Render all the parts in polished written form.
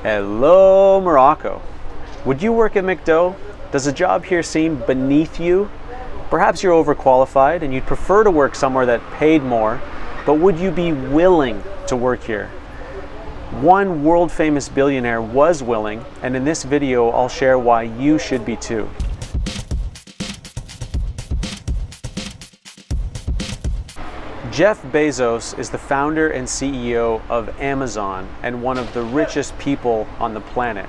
Hello, Morocco. Would you work at McDo? Does the job here seem beneath you? Perhaps you're overqualified and you'd prefer to work somewhere that paid more, but would you be willing to work here? One world-famous billionaire was willing, and in this video, I'll share why you should be too. Jeff Bezos is the founder and CEO of Amazon and one of the richest people on the planet.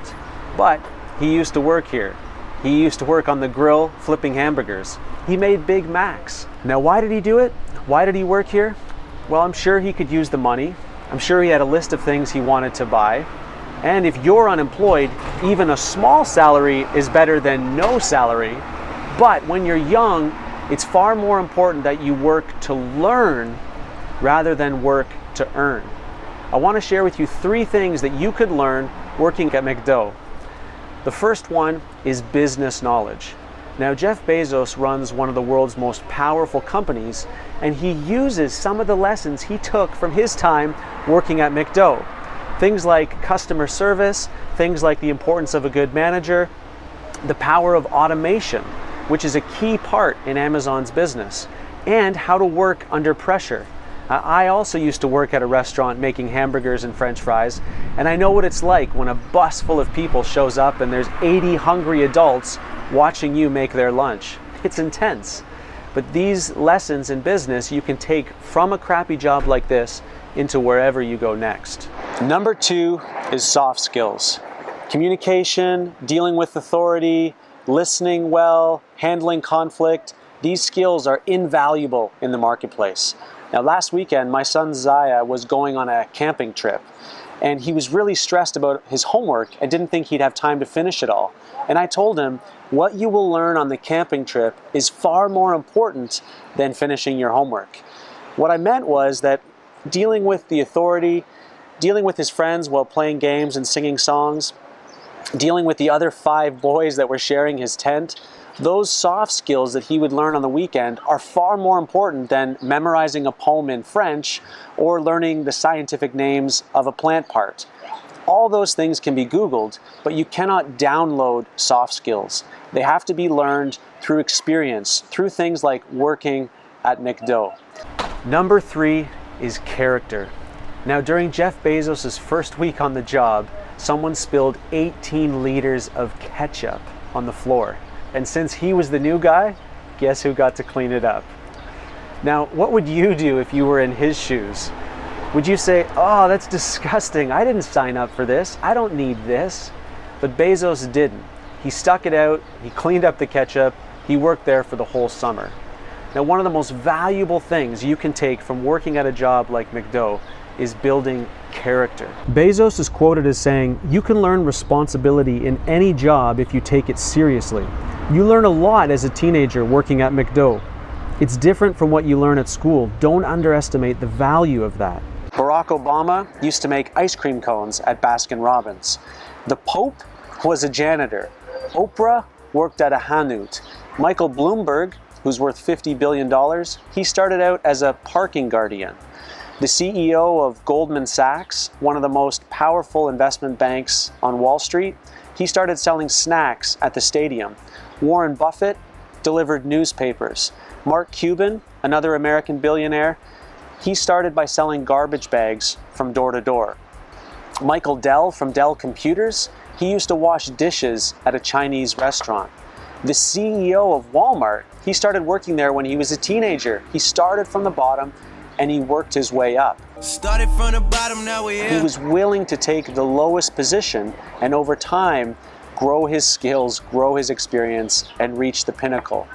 But he used to work here. He used to work on the grill flipping hamburgers. He made Big Macs. Now, why did he do it? Why did he work here? Well, I'm sure he could use the money. I'm sure he had a list of things he wanted to buy. And if you're unemployed, even a small salary is better than no salary. But when you're young, it's far more important that you work to learn rather than work to earn. I want to share with you 3 things that you could learn working at McDo. The first one is business knowledge. Now, Jeff Bezos runs one of the world's most powerful companies, and he uses some of the lessons he took from his time working at McDo. Things like customer service, things like the importance of a good manager, the power of automation, which is a key part in Amazon's business, and how to work under pressure. I also used to work at a restaurant making hamburgers and French fries, and I know what it's like when a bus full of people shows up and there's 80 hungry adults watching you make their lunch. It's intense. But these lessons in business you can take from a crappy job like this into wherever you go next. Number 2 is soft skills. Communication, dealing with authority, listening well, handling conflict. These skills are invaluable in the marketplace. Now, last weekend, my son Zaya was going on a camping trip, and he was really stressed about his homework and didn't think he'd have time to finish it all. And I told him, what you will learn on the camping trip is far more important than finishing your homework. What I meant was that dealing with the authority, dealing with his friends while playing games and singing songs, dealing with the other 5 boys that were sharing his tent, those soft skills that he would learn on the weekend are far more important than memorizing a poem in French or learning the scientific names of a plant part. All those things can be Googled, but you cannot download soft skills. They have to be learned through experience, through things like working at McDo. Number 3 is character. Now, during Jeff Bezos' first week on the job, someone spilled 18 liters of ketchup on the floor. And since he was the new guy, guess who got to clean it up? Now, what would you do if you were in his shoes? Would you say, oh, that's disgusting. I didn't sign up for this. I don't need this. But Bezos didn't. He stuck it out. He cleaned up the ketchup. He worked there for the whole summer. Now, one of the most valuable things you can take from working at a job like McDo is building character. Bezos is quoted as saying, you can learn responsibility in any job if you take it seriously. You learn a lot as a teenager working at McDo. It's different from what you learn at school. Don't underestimate the value of that. Barack Obama used to make ice cream cones at Baskin-Robbins. The Pope was a janitor. Oprah worked at a Hanut. Michael Bloomberg, who's worth $50 billion, he started out as a parking guardian. The CEO of Goldman Sachs, one of the most powerful investment banks on Wall Street, he started selling snacks at the stadium. Warren Buffett delivered newspapers. Mark Cuban, another American billionaire, he started by selling garbage bags from door to door. Michael Dell from Dell Computers, he used to wash dishes at a Chinese restaurant. The CEO of Walmart, he started working there when he was a teenager. He started from the bottom and he worked his way up. Started from the bottom, now we're here. He was willing to take the lowest position and over time grow his skills, grow his experience, and reach the pinnacle.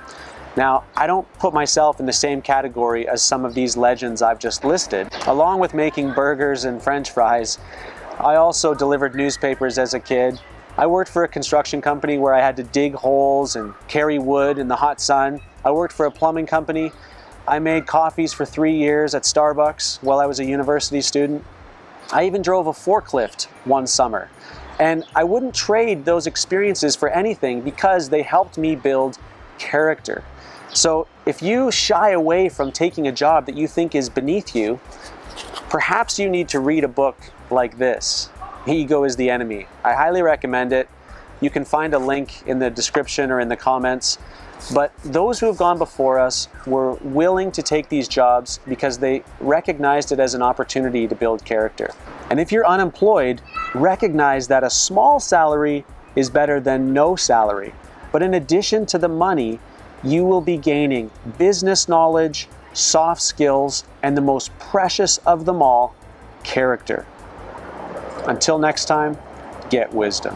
Now, I don't put myself in the same category as some of these legends I've just listed. Along with making burgers and French fries, I also delivered newspapers as a kid. I worked for a construction company where I had to dig holes and carry wood in the hot sun. I worked for a plumbing company. I made coffees for 3 years at Starbucks while I was a university student. I even drove a forklift one summer. And I wouldn't trade those experiences for anything because they helped me build character. So if you shy away from taking a job that you think is beneath you, perhaps you need to read a book like this. ego is the enemy. I highly recommend it. You can find a link in the description or in the comments. But those who have gone before us were willing to take these jobs because they recognized it as an opportunity to build character. And if you're unemployed, recognize that a small salary is better than no salary. But in addition to the money, you will be gaining business knowledge, soft skills, and the most precious of them all, character. Until next time, get wisdom.